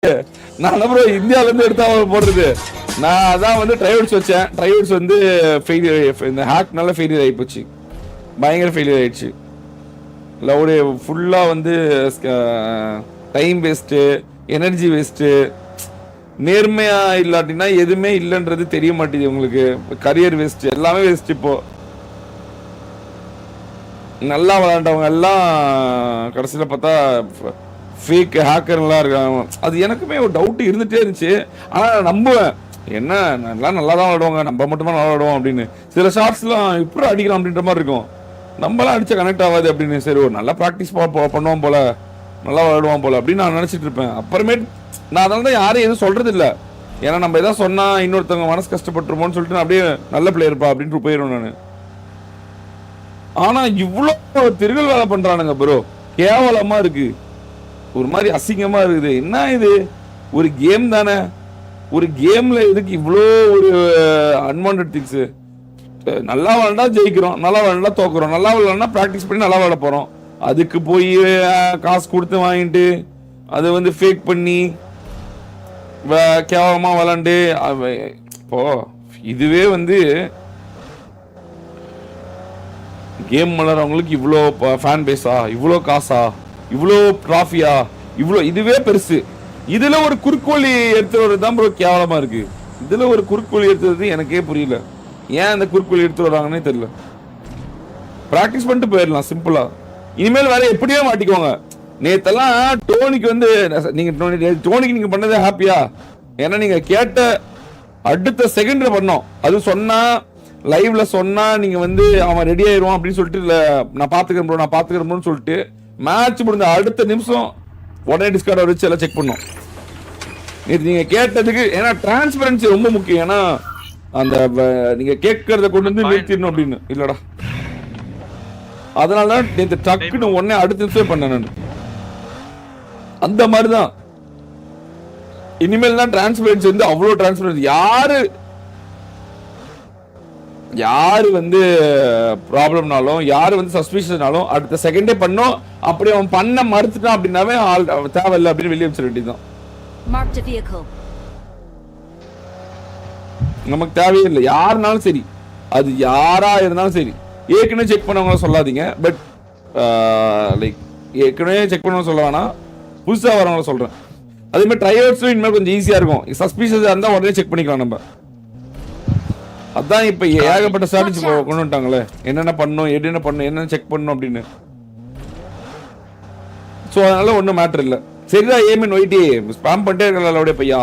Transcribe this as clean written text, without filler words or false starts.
நான் ப்ரோ இந்தியால இருந்து எடுத்தா போடுறது. நான் அதான் வந்து ட்ரைவர்ஸ் வச்சேன். ட்ரைவர்ஸ் வந்து இந்த ஹேக்னால ஃபெயிலியர் ஆகி போச்சு. பயங்கர ஃபெயிலியர் ஆயிடுச்சு. லவுடு ஃபுல்லா வந்து டைம் வேஸ்ட்டு, எனர்ஜி வேஸ்ட்டு. நேர்மையா இல்லாட்டினா எதுவுமே இல்லைன்றது தெரிய மாட்டேங்குது உங்களுக்கு. கரியர் வேஸ்ட், எல்லாமே வேஸ்ட். இப்போ நல்லா விளையாண்டவங்க எல்லாம் கடைசியில் பார்த்தா ஃபேக் ஹேக்கர்லாம் இருக்காங்க. அது எனக்குமே ஒரு டவுட் இருந்துகிட்டே இருந்துச்சு. ஆனால் நான் நம்புவேன், என்ன நல்லா தான் விளையாடுவாங்க, நம்ம மட்டுமா நல்லா விளையாடுவோம் அப்படின்னு. சில ஷார்ட்ஸ்லாம் இப்படி அடிக்கலாம் அப்படின்ற மாதிரி இருக்கும். நம்மளாம் அடிச்சா கனெக்ட் ஆகாது அப்படின்னு. சரி ஒரு நல்லா ப்ராக்டிஸ் பண்ணுவோம் போல, நல்லா விளையாடுவான் போல அப்படின்னு நான் நினச்சிட்டு இருப்பேன். அப்புறமேட்டு நான் அதனால தான் யாரையும் எதுவும் சொல்கிறது இல்லை. ஏன்னா நம்ம எதாவது சொன்னால் இன்னொருத்தவங்க மனசு கஷ்டப்பட்டுருமோன்னு சொல்லிட்டு நான் அப்படியே நல்ல பிளேயர்ப்பா அப்படின்ட்டு போயிடுவேன் நான். ஆனால் இவ்வளோ திருகல் வேலை பண்ணுறானுங்க ப்ரோ. கேவலமாக இருக்குது, ஒரு மாதிரி அசிங்கமாக இருக்குது. என்ன இது, ஒரு கேம் தானே, ஒரு கேமில் இதுக்கு இவ்வளோ ஒரு அன்வான்ட் திங்ஸு. நல்லா விளாண்டா ஜெயிக்கிறோம், நல்லா விளாண்டா தோக்குறோம், நல்லா விளாண்டா ப்ராக்டிஸ் பண்ணி நல்லா விளாட போகிறோம். அதுக்கு போய் காசு கொடுத்து வாங்கிட்டு அதை வந்து ஃபேக் பண்ணி கேவலமாக விளாண்டு இப்போ இதுவே வந்து கேம் விளாட்றவங்களுக்கு இவ்வளோ ஃபேன் பேஸா, இவ்வளோ காசா, இவ்வளோ ட்ராஃபியா, இவ்வளோ இதுவே பெருசு. இதில் ஒரு குறுக்கோழி எடுத்துறது தான் ப்ரோ கேவலமாக இருக்குது. இதில் ஒரு குறுக்கோழி எடுத்துறது எனக்கே புரியல. ஏன் அந்த குறுக்கோழி எடுத்து வர்றாங்கன்னே தெரியல. ப்ராக்டிஸ் பண்ணிட்டு போயிடலாம் சிம்பிளா. இனிமேல் வேற எப்படியோ மாட்டிக்கோங்க. நேத்தெல்லாம் டோனிக்கு வந்து டோனிக்கு நீங்க பண்ணதே ஹாப்பியா? ஏன்னா நீங்க கேட்ட அடுத்த செகண்ட் பண்ணோம். அது சொன்னா லைவ்ல சொன்னா நீங்க வந்து அவன் ரெடி ஆயிடுவான் அப்படின்னு சொல்லிட்டு நான் பாத்துக்கிறேன் சொல்லிட்டு மேட்ச் முடிஞ்ச அடுத்த நிமிஷம் உடனே டிஸ்கார்ட் வச்சு எல்லாம் செக் பண்ணோம். நேற்று நீங்க கேட்டதுக்கு, ஏன்னா டிரான்ஸ்பரன்சி ரொம்ப முக்கியம். ஏன்னா அந்த நீங்க கேட்கறத கொண்டு வந்து நிறுத்திடணும் அப்படின்னு இல்லடா. அதனாலதான் நேற்று டக்குன்னு உடனே அடுத்த நிமிஷம் பண்ணேன் நான். அந்த மாதிரிதான் இனிமேல் தான் டிரான்ஸ்பரன்சி வந்து அவ்வளோ டிரான்ஸ்பரன்சி. யாரு வந்து ப்ராப்ளம்னாலும், யாரு வந்து சஸ்பிஷனாலும் அடுத்த செகண்டே பண்ணோம். அப்படி அவன் பண்ண மறுத்துட்டான் அப்படின்னாவே தேவையில்லை அப்படின்னு வெளியே வச்சிட வேண்டியதுதான். நமக்கு தேவையே இல்லை. யாருனாலும் சரி, அது யாரா இருந்தாலும் சரி. ஏற்கனவே செக் பண்ணவங்கள சொல்லாதீங்க. பட் லைக் ஏற்கனவே செக் பண்ணவங்க சொல்ல வேணாம், புதுசாக வரவங்கள சொல்கிறேன். அதே மாதிரி ட்ரைவர்ஸும் இனிமேல் கொஞ்சம் ஈஸியாக இருக்கும். சஸ்பீஷியஸாக இருந்தால் உடனே செக் பண்ணிக்கலாம் நம்ம. அதான் இப்போ ஏகப்பட்ட ஸ்ட்ராட்டஜி கொண்டு வந்துட்டாங்களே, என்னென்ன பண்ணணும், என்னென்ன செக் பண்ணணும் அப்படின்னு. ஸோ அதனால ஒன்றும் மேட்டர் இல்லை. சரிதான், ஏமின் ஒயிட்டி ஸ்பாம் பண்ணிட்டே இருக்கல பையா.